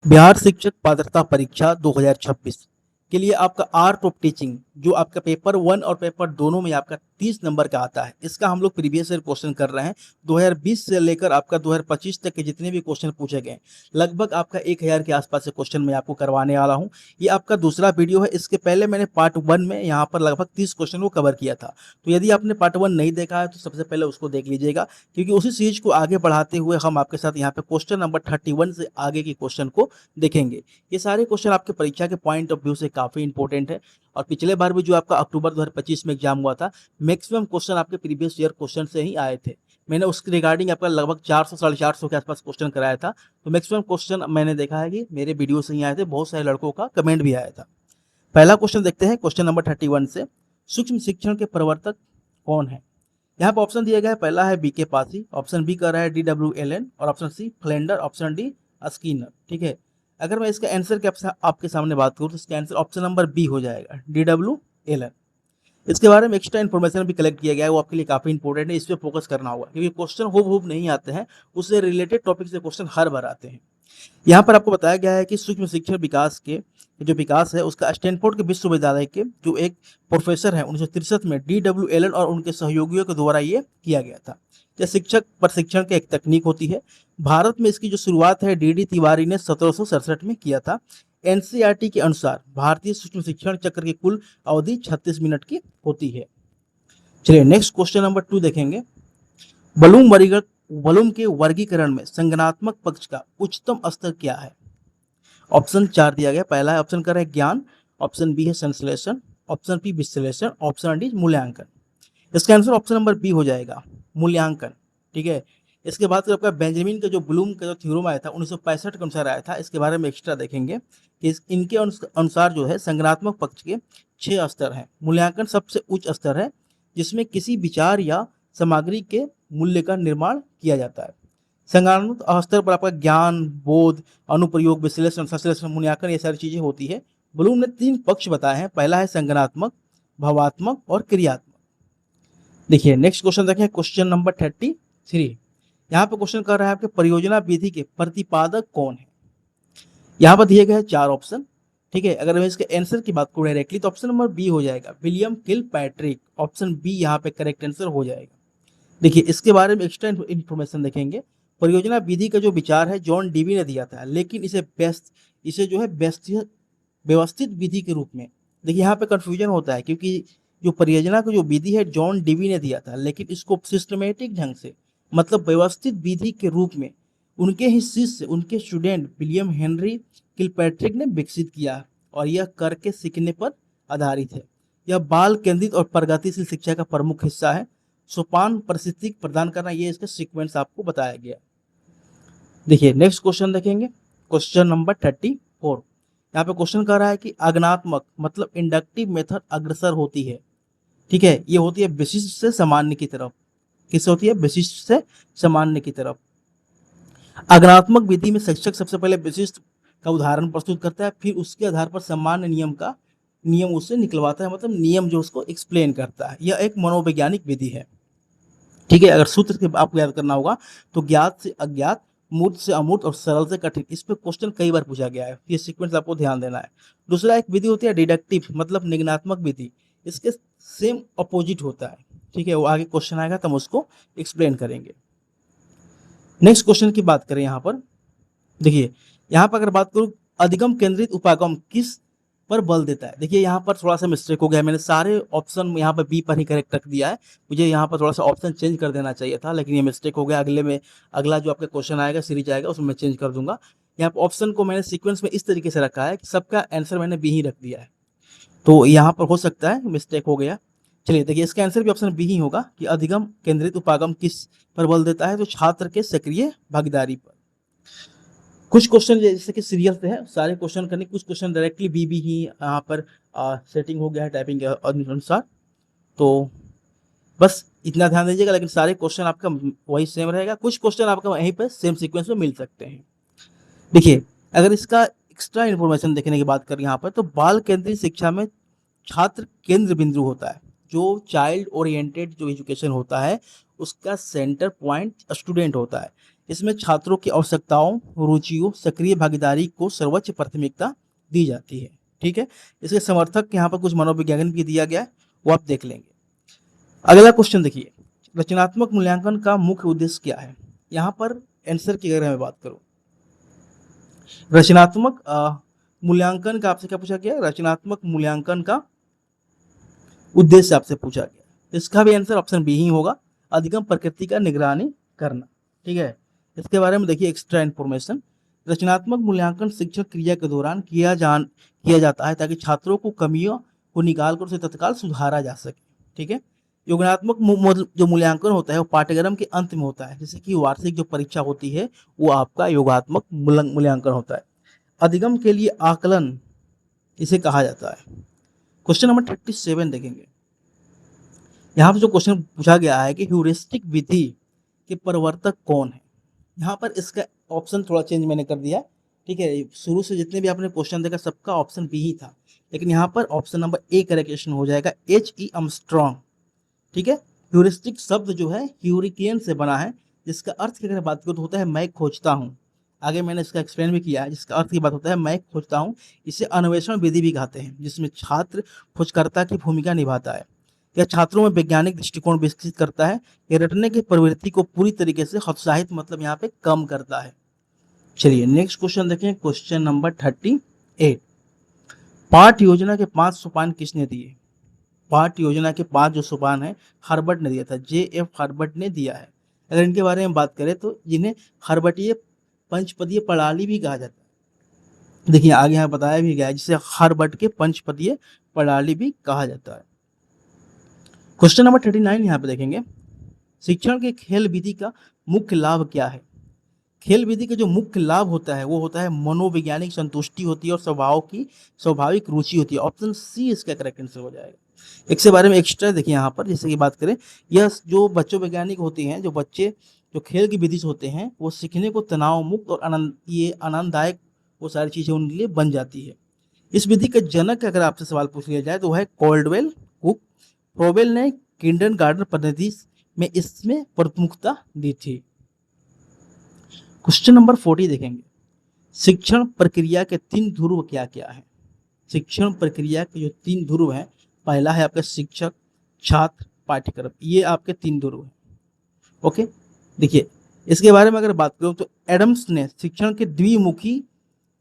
बिहार शिक्षक पात्रता परीक्षा 2026 के लिए आपका आर्ट ऑफ टीचिंग जो आपका पेपर 1 और पेपर दोनों में आपका 30 नंबर का आता है। इसका हम लोग प्रीवियस ईयर क्वेश्चन कर रहे हैं। 2020 से लेकर आपका 2025 तक के जितने भी क्वेश्चन पूछे गए लगभग आपका 1000 के आसपास से क्वेश्चन मैं आपको करवाने वाला हूं। ये आपका दूसरा वीडियो है। इसके पहले मैंने पार्ट 1 में यहाँ पर लगभग 30 क्वेश्चन को कवर किया था। तो यदि आपने पार्ट 1 नहीं देखा है तो सबसे पहले उसको देख लीजिएगा, क्योंकि उसी चीज को आगे बढ़ाते हुए हम आपके साथ यहाँ पे क्वेश्चन नंबर 31 से आगे के क्वेश्चन को देखेंगे। ये सारे क्वेश्चन आपके परीक्षा के पॉइंट ऑफ व्यू से काफी इंपॉर्टेंट है। और पिछले बार भी जो आपका अक्टूबर 2025 में एग्जाम हुआ था, मैक्सिमम क्वेश्चन आपके प्रीवियस ईयर क्वेश्चन से ही आए थे। मैंने उसके रिगार्डिंग आपका लगभग 400 450 के आसपास क्वेश्चन कराया था। तो मैक्सिमम क्वेश्चन मैंने देखा है कि मेरे वीडियो से ही आए थे। बहुत सारे लड़कों का कमेंट भी आया था। पहला क्वेश्चन देखते हैं क्वेश्चन नंबर 31 से। सूक्ष्म शिक्षण के प्रवर्तक कौन है? यहाँ पर ऑप्शन दिया गया है। पहला है बीके पासी, ऑप्शन बी कर रहा है DWLN और option C Flanders, option D Skinner. ठीक है, अगर मैं इसका आंसर के आपके सामने बात करूँ तो इसका आंसर ऑप्शन नंबर बी हो जाएगा, DWLN। इसके बारे में एक्स्ट्रा इन्फॉर्मेशन भी कलेक्ट किया गया है, वो आपके लिए काफी इंपॉर्टेंट है। इस पे फोकस करना होगा क्योंकि क्वेश्चन हूब नहीं आते हैं, उससे रिलेटेड टॉपिक से क्वेश्चन हर बार आते हैं। यहाँ पर आपको बताया गया है कि सूक्ष्म शिक्षण विकास के जो विकास है उसका स्टैनफोर्ड के विश्वविद्यालय के जो एक प्रोफेसर है 1963 में DWLN और उनके सहयोगियों के द्वारा ये किया गया था। यह शिक्षक प्रशिक्षण की एक तकनीक होती है। भारत में इसकी जो शुरुआत है DD तिवारी ने 1767 में किया था। NCERT के अनुसार भारतीय सूक्ष्म शिक्षण चक्र की कुल अवधि 36 मिनट की होती है। चलिए नेक्स्ट क्वेश्चन नंबर 2 देखेंगे। बलूम के वर्गीकरण में संज्ञानात्मक पक्ष का उच्चतम स्तर क्या है? ऑप्शन 4 दिया गया। पहला है ऑप्शन कर है ज्ञान, ऑप्शन बी है संश्लेषण, ऑप्शन बी विश्लेषण, ऑप्शन डी मूल्यांकन। इसका आंसर ऑप्शन नंबर बी हो जाएगा, मूल्यांकन। ठीक है, इसके बाद आपका बेंजामिन का जो ब्लूम का जो थ्योरम आया था 1965 के अनुसार आया था। इसके बारे में एक्स्ट्रा देखेंगे कि इनके अनुसार जो है संज्ञानात्मक पक्ष के 6 स्तर हैं। मूल्यांकन सबसे उच्च स्तर है जिसमें किसी विचार या सामग्री के मूल्य का निर्माण किया जाता है। संज्ञानात्मक स्तर पर आपका ज्ञान, बोध, अनुप्रयोग, विश्लेषण, संश्लेषण, मूल्यांकन ये सारी चीजें होती है। ब्लूम ने 3 पक्ष बताए हैं। पहला है संज्ञानात्मक, भावात्मक और क्रियात्मक। देखिए नेक्स्ट क्वेश्चन देखें, क्वेश्चन नंबर 33। यहाँ पे क्वेश्चन कर रहा है आपके परियोजना विधि के प्रतिपादक कौन है? यहाँ पर दिए गए 4 ऑप्शन। ठीक है, अगर मैं इसके आंसर की बात करूँ डायरेक्टली तो ऑप्शन नंबर बी हो जाएगा, विलियम किलपैट्रिक। ऑप्शन बी यहाँ पे करेक्ट आंसर हो जाएगा। देखिए इसके बारे में एक्स्ट्रा इन्फॉर्मेशन देखेंगे। परियोजना विधि का जो विचार है जॉन डीवी ने दिया था, लेकिन इसे जो है व्यवस्थित विधि के रूप में। देखिए यहाँ पे कंफ्यूजन होता है क्योंकि जो परियोजना का जो विधि है जॉन डीवी ने दिया था, लेकिन इसको सिस्टमेटिक ढंग से मतलब व्यवस्थित विधि के रूप में उनके ही शिष्य, उनके स्टूडेंट विलियम हेनरी किलपैट्रिक ने विकसित किया और यह करके सीखने पर आधारित है। यह बाल केंद्रित और प्रगतिशील शिक्षा का प्रमुख हिस्सा है। सोपान परिस्थिति प्रदान करना, ये इसका सीक्वेंस आपको बताया गया। देखिए नेक्स्ट क्वेश्चन देखेंगे, क्वेश्चन नंबर 34। यहाँ पे क्वेश्चन कर रहा है कि आगमनात्मक मतलब इंडक्टिव मेथड अग्रसर होती है। ठीक है, ये होती है विशिष्ट से सामान्य की तरफ। किससे होती है? विशिष्ट से सामान्य की तरफ। आगमनात्मक विधि में शिक्षक सबसे पहले विशिष्ट का उदाहरण प्रस्तुत करता है, फिर उसके आधार पर सामान्य नियम उससे निकलवाता है, मतलब नियम जो उसको एक्सप्लेन करता है। यह एक मनोवैज्ञानिक विधि है। ठीक है, अगर सूत्र के आपको याद करना होगा तो ज्ञात से अज्ञात, मूर्त से अमूर्त और सरल से कठिन। इस पे क्वेश्चन कई बार पूछा गया है, ये सीक्वेंस आपको ध्यान देना है। दूसरा एक विधि होती है डिडक्टिव मतलब निगनात्मक विधि, इसके सेम अपोजिट होता है। ठीक है, वो आगे क्वेश्चन आएगा तो हम उसको एक्सप्लेन करेंगे। नेक्स्ट क्वेश्चन की बात करें यहाँ पर, देखिए यहाँ पर अगर बात करूँ अधिगम केंद्रित उपागम किस पर बल देता है। देखिए यहाँ पर थोड़ा सा मिस्टेक हो गया, मैंने सारे ऑप्शन यहाँ पर बी पर ही करेक्ट रख दिया है। मुझे यहाँ पर थोड़ा सा ऑप्शन चेंज कर देना चाहिए था, लेकिन ये मिस्टेक हो गया। अगला जो आपका क्वेश्चन आएगा सीरीज आएगा उसमें मैं चेंज कर दूंगा। यहाँ पर ऑप्शन को मैंने सीक्वेंस में इस तरीके से रखा है कि सबका आंसर मैंने बी ही रख दिया है, तो यहाँ पर हो सकता है मिस्टेक हो गया। चलिए देखिए इसका आंसर भी ऑप्शन बी ही होगा कि अधिगम केंद्रित उपागम किस पर बल देता है, तो छात्र के सक्रिय भागीदारी पर। कुछ क्वेश्चन जैसे कि सीरियल से है, सारे क्वेश्चन करने, कुछ क्वेश्चन डायरेक्टली बी ही यहाँ पर सेटिंग हो गया है टाइपिंग के अनुसार, तो बस इतना ध्यान दीजिएगा। लेकिन सारे क्वेश्चन आपका वही सेम रहेगा, कुछ क्वेश्चन आपका वहीं पर सेम सीक्वेंस में मिल सकते हैं। देखिए अगर इसका एक्स्ट्रा इन्फॉर्मेशन देखने की बात करें यहाँ पर, तो बाल केंद्रित शिक्षा में छात्र केंद्र बिंदु होता है। जो चाइल्ड ओरिएंटेड जो एजुकेशन होता है उसका सेंटर पॉइंट स्टूडेंट होता है। इसमें छात्रों की आवश्यकताओं, रुचियों, सक्रिय भागीदारी को सर्वोच्च प्राथमिकता दी जाती है। ठीक है, इसके समर्थक यहाँ पर कुछ मनोविज्ञान भी दिया गया है, वो आप देख लेंगे। अगला क्वेश्चन देखिए, रचनात्मक मूल्यांकन का मुख्य उद्देश्य क्या है। यहाँ पर आंसर की अगर मैं बात करूं, रचनात्मक मूल्यांकन का आपसे क्या पूछा गया, रचनात्मक मूल्यांकन का उद्देश्य आपसे पूछा गया। इसका भी आंसर ऑप्शन बी ही होगा, अधिगम प्रकृति का निगरानी करना। ठीक है, इसके बारे में देखिए एक्स्ट्रा इन्फॉर्मेशन। रचनात्मक मूल्यांकन शिक्षण क्रिया के दौरान किया जाता है ताकि छात्रों को कमियों को निकाल कर उसे तत्काल सुधारा जा सके। ठीक है, योगात्मक जो मूल्यांकन होता है वो पाठ्यक्रम के अंत में होता है, जैसे कि वार्षिक जो परीक्षा होती है वो आपका योगात्मक मूल्यांकन होता है। अधिगम के लिए आकलन इसे कहा जाता है। क्वेश्चन नंबर 37 देखेंगे। यहाँ पर जो क्वेश्चन पूछा गया है कि ह्यूरिस्टिक विधि के प्रवर्तक कौन है। यहाँ पर इसका ऑप्शन थोड़ा चेंज मैंने कर दिया। ठीक है, शुरू से जितने भी आपने क्वेश्चन देखा सबका ऑप्शन बी ही था, लेकिन यहाँ पर ऑप्शन नंबर ए करेक्शन हो जाएगा, H.E. आर्मस्ट्रॉन्ग। ठीक है, ह्यूरिस्टिक शब्द जो है ह्यूरिकेन से बना है, जिसका अर्थ की अगर बात करूँ तो होता है मैं खोजता हूँ। आगे मैंने इसका एक्सप्लेन भी किया है, जिसका अर्थ की बात होता है मैं खोजता हूँ। इसे अन्वेषण विधि भी कहते हैं, जिसमें छात्र खोजकर्ता की भूमिका निभाता है। यह छात्रों में वैज्ञानिक दृष्टिकोण विकसित करता है। यह रटने की प्रवृत्ति को पूरी तरीके से हतोत्साहित मतलब यहाँ पे कम करता है। चलिए नेक्स्ट क्वेश्चन देखें, क्वेश्चन नंबर 38। पाठ योजना के 5 सोपान किसने दिए। पाठ योजना के 5 जो सोपान है हार्वर्ड ने दिया था, J.F. हार्वर्ड ने दिया है। अगर इनके बारे में बात करें तो जिन्हें हार्वर्डीय पंचपदीय प्रणाली भी कहा जाता है। देखिए आगे यहाँ बताया भी गया है, जिसे हार्वर्ड के पंचपदीय प्रणाली भी कहा जाता है। क्वेश्चन नंबर 39 यहाँ पे देखेंगे, शिक्षण के खेल विधि का मुख्य लाभ क्या है। खेल विधि का जो मुख्य लाभ होता है वो होता है मनोवैज्ञानिक संतुष्टि होती है और स्वभाव की स्वाभाविक रुचि होती है। ऑप्शन सी इसका करेक्ट आंसर हो जाएगा। इसके बारे में एक्स्ट्रा देखिए यहाँ पर, जैसे कि बात करें, यह जो बच्चों वैज्ञानिक होते हैं, जो बच्चे जो खेल की विधि से होते हैं वो सीखने को तनाव मुक्त और आनंददायक वो सारी चीजें उनके लिए बन जाती है। इस विधि का जनक अगर आपसे सवाल पूछ लिया जाए तो वह है कॉल्डवेल कुक। प्रोवेल ने किंडरगार्टन पद्धति में इसमें प्रमुखता दी थी। क्वेश्चन नंबर 40 देखेंगे, शिक्षण प्रक्रिया के 3 ध्रुव क्या क्या है। शिक्षण प्रक्रिया के जो 3 ध्रुव हैं, पहला है आपका शिक्षक, छात्र, पाठ्यक्रम, ये आपके 3 ध्रुव हैं। ओके, देखिए इसके बारे में अगर बात करूं तो एडम्स ने शिक्षण के द्विमुखी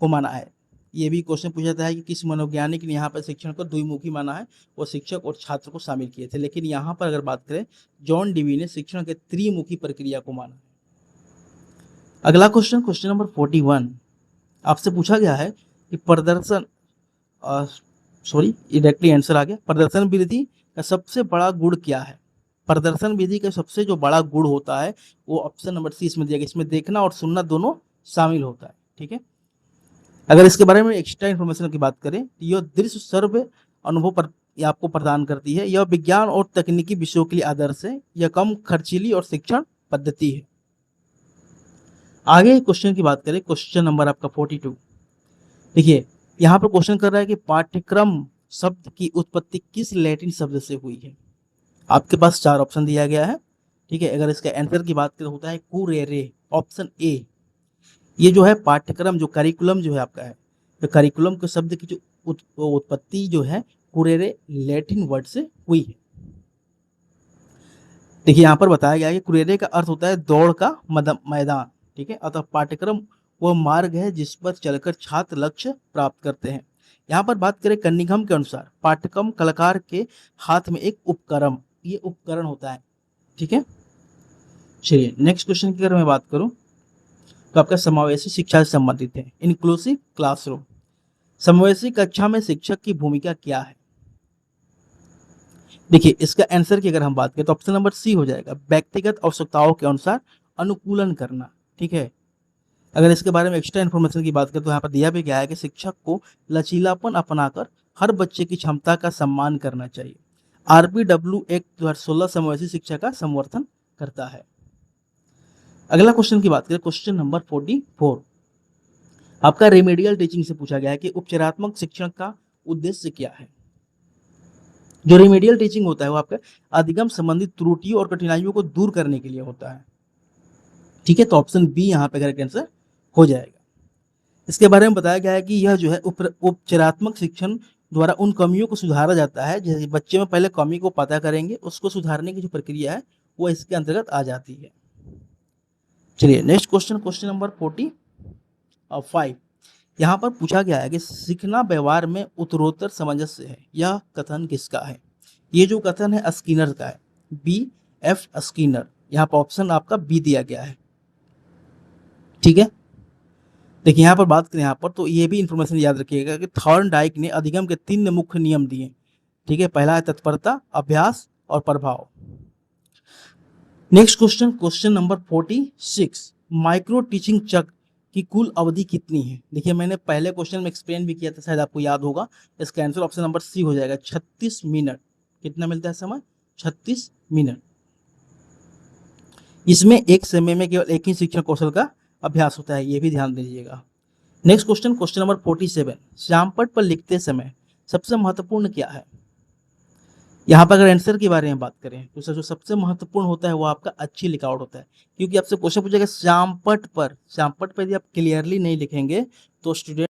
को माना है। ये भी क्वेश्चन पूछा जाता है कि किस मनोवैज्ञानिक ने यहाँ पर शिक्षण को द्विमुखी माना है, वो शिक्षक और छात्र को शामिल किए थे। लेकिन यहाँ पर अगर बात करें, जॉन डीवी ने शिक्षण के त्रिमुखी प्रक्रिया को माना है। अगला क्वेश्चन, क्वेश्चन नंबर 41, आपसे पूछा गया है कि डायरेक्टली आंसर आ गया, प्रदर्शन विधि का सबसे बड़ा गुण क्या है। प्रदर्शन विधि का सबसे जो बड़ा गुण होता है वो ऑप्शन नंबर सी इसमें दिया गया, इसमें देखना और सुनना दोनों शामिल होता है। ठीक है, अगर इसके बारे में एक्स्ट्रा इन्फॉर्मेशन की बात करें, यह दृश्य सर्व अनुभव पर यह आपको प्रदान करती है। यह विज्ञान और तकनीकी विषयों के लिए आदर्श है। यह कम खर्चीली और शिक्षण पद्धति है। आगे क्वेश्चन की बात करें, क्वेश्चन नंबर आपका 42। देखिए यहाँ पर क्वेश्चन कर रहा है कि पाठ्यक्रम शब्द की उत्पत्ति किस लैटिन शब्द से हुई है। आपके पास 4 ऑप्शन दिया गया है। ठीक है, अगर इसका आंसर की बात करें होता है कुरेरे, ऑप्शन ए। ये जो है पाठ्यक्रम जो करिकुलम जो है आपका है, तो करिकुलम के शब्द की जो उत्पत्ति जो है कुरेरे लैटिन वर्ड से हुई है। देखिए यहाँ पर बताया गया है कि कुरेरे का अर्थ होता है दौड़ का मैदान। ठीक है, अतः पाठ्यक्रम वह मार्ग है जिस पर चलकर छात्र लक्ष्य प्राप्त करते हैं। यहाँ पर बात करें कनिंघम के अनुसार, पाठ्यक्रम कलाकार के हाथ में एक उपकरण, ये उपकरण होता है। ठीक है, चलिए नेक्स्ट क्वेश्चन की अगर मैं बात करूं तो आपका समावेशी शिक्षा से संबंधित है, इंक्लूसिव क्लासरूम। समावेशी कक्षा में शिक्षक की भूमिका क्या है। देखिए इसका आंसर की अगर हम बात करें तो ऑप्शन नंबर सी हो जाएगा, व्यक्तिगत आवश्यकताओं के अनुसार अनुकूलन करना। ठीक है, अगर इसके बारे में एक्स्ट्रा इन्फॉर्मेशन की बात करें तो यहाँ पर दिया भी गया है कि शिक्षक को लचीलापन अपनाकर हर बच्चे की क्षमता का सम्मान करना चाहिए। RPW एक्ट 2016 समावेशी शिक्षा का समर्थन करता है। अगला क्वेश्चन की बात करें, क्वेश्चन नंबर 44, आपका रेमेडियल टीचिंग से पूछा गया है कि उपचारात्मक शिक्षण का उद्देश्य क्या है। जो रेमेडियल टीचिंग होता है वो आपका अधिगम संबंधित त्रुटियों और कठिनाइयों को दूर करने के लिए होता है। ठीक है, तो ऑप्शन बी यहाँ पे करेक्ट आंसर हो जाएगा। इसके बारे में बताया गया है कि यह जो है उपचारात्मक शिक्षण द्वारा उन कमियों को सुधारा जाता है, जैसे बच्चे में पहले कमी को पता करेंगे, उसको सुधारने की जो प्रक्रिया है वो इसके अंतर्गत आ जाती है। चलिए नेक्स्ट क्वेश्चन, क्वेश्चन नंबर 45। यहाँ पर पूछा गया है कि सीखना व्यवहार में उत्तरोत्तर सामंजस्य है, यह कथन किसका है? ये जो कथन है स्किनर का है, बी एफ स्किनर। यहाँ पर ऑप्शन आपका बी दिया गया है। ठीक है, देखिए यहाँ पर बात करें यहाँ पर, तो ये भी इंफॉर्मेशन याद रखिएगा कि थॉर्नडाइक ने अधिगम के 3 मुख्य नियम दिए। ठीक है, पहला है तत्परता, अभ्यास और प्रभाव। Next question, question number 46। Micro teaching चक्र की कुल अवधि कितनी है? देखिए मैंने पहले क्वेश्चन में एक्सप्लेन भी किया था, शायद आपको याद होगा। इसका आंसर ऑप्शन नंबर सी हो जाएगा, 36 मिनट। कितना मिलता है समय? 36 मिनट। इसमें एक समय में केवल एक ही शिक्षण कौशल का अभ्यास होता है, ये भी ध्यान दीजिएगा। Next question, question number 47। श्यामपट्ट पर लिखते समय सबसे महत्वपूर्ण क्या है? यहाँ पर अगर आंसर के बारे में बात करें तो जो सबसे महत्वपूर्ण होता है वो आपका अच्छी लिखावट होता है, क्योंकि आपसे क्वेश्चन पूछेगा श्यामपट्ट पर, श्यामपट्ट पर यदि आप क्लियरली नहीं लिखेंगे तो स्टूडेंट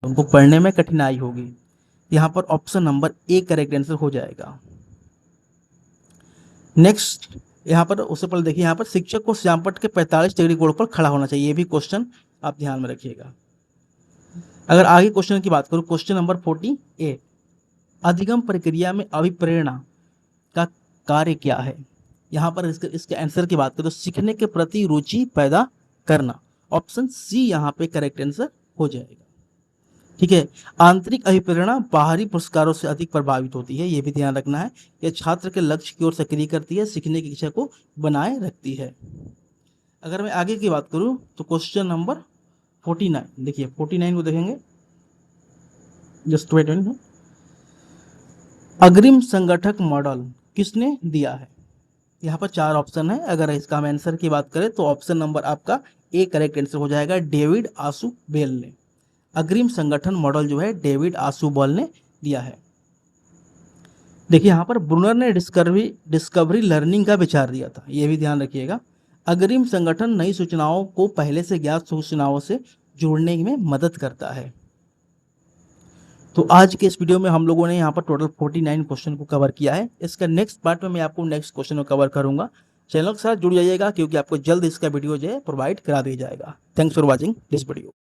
उनको पढ़ने में कठिनाई होगी। यहाँ पर option number A correct answer हो जाएगा। नेक्स्ट, यहाँ पर उससे पहले देखिए, यहाँ पर शिक्षक को श्यामपट्ट के 45 डिग्री कोण पर खड़ा होना चाहिए, ये भी क्वेश्चन आप ध्यान में रखिएगा। अगर आगे क्वेश्चन की बात करूँ, क्वेश्चन नंबर 48। अधिगम प्रक्रिया में अभिप्रेरणा का कार्य क्या है? यहाँ पर इसके आंसर की बात करें तो सीखने के प्रति रुचि पैदा करना। ऑप्शन सी यहाँ पे करेक्ट आंसर हो जाएगा। ठीक है, आंतरिक अभिप्रेरणा बाहरी पुरस्कारों से अधिक प्रभावित होती है, ये भी ध्यान रखना है। यह छात्र के लक्ष्य की ओर सक्रिय करती है, सीखने की इच्छा को बनाए रखती है। अगर मैं आगे की बात करूं तो क्वेश्चन नंबर 49, देखिए 49 को देखेंगे, जस्ट वेट। अग्रिम संगठक मॉडल किसने दिया है? यहाँ पर 4 ऑप्शन है। अगर इसका हम आंसर की बात करें तो ऑप्शन नंबर आपका ए करेक्ट आंसर हो जाएगा, डेविड आसुबेल ने। अग्रिम संगठन मॉडल जो है डेविड आसुबेल ने दिया है। देखिए यहाँ पर ब्रूनर ने डिस्कवरी लर्निंग का विचार दिया था, ये भी ध्यान रखिएगा। अग्रिम संगठन नई सूचनाओं को पहले से ज्ञात सूचनाओं से जोड़ने में मदद करता है। तो आज के इस वीडियो में हम लोगों ने यहाँ पर टोटल 49 क्वेश्चन को कवर किया है। इसका नेक्स्ट पार्ट में मैं आपको नेक्स्ट क्वेश्चन को कवर करूंगा। चैनल के साथ जुड़ जाइएगा, क्योंकि आपको जल्द इसका वीडियो जो है प्रोवाइड करा दिया जाएगा। Thanks for watching this video.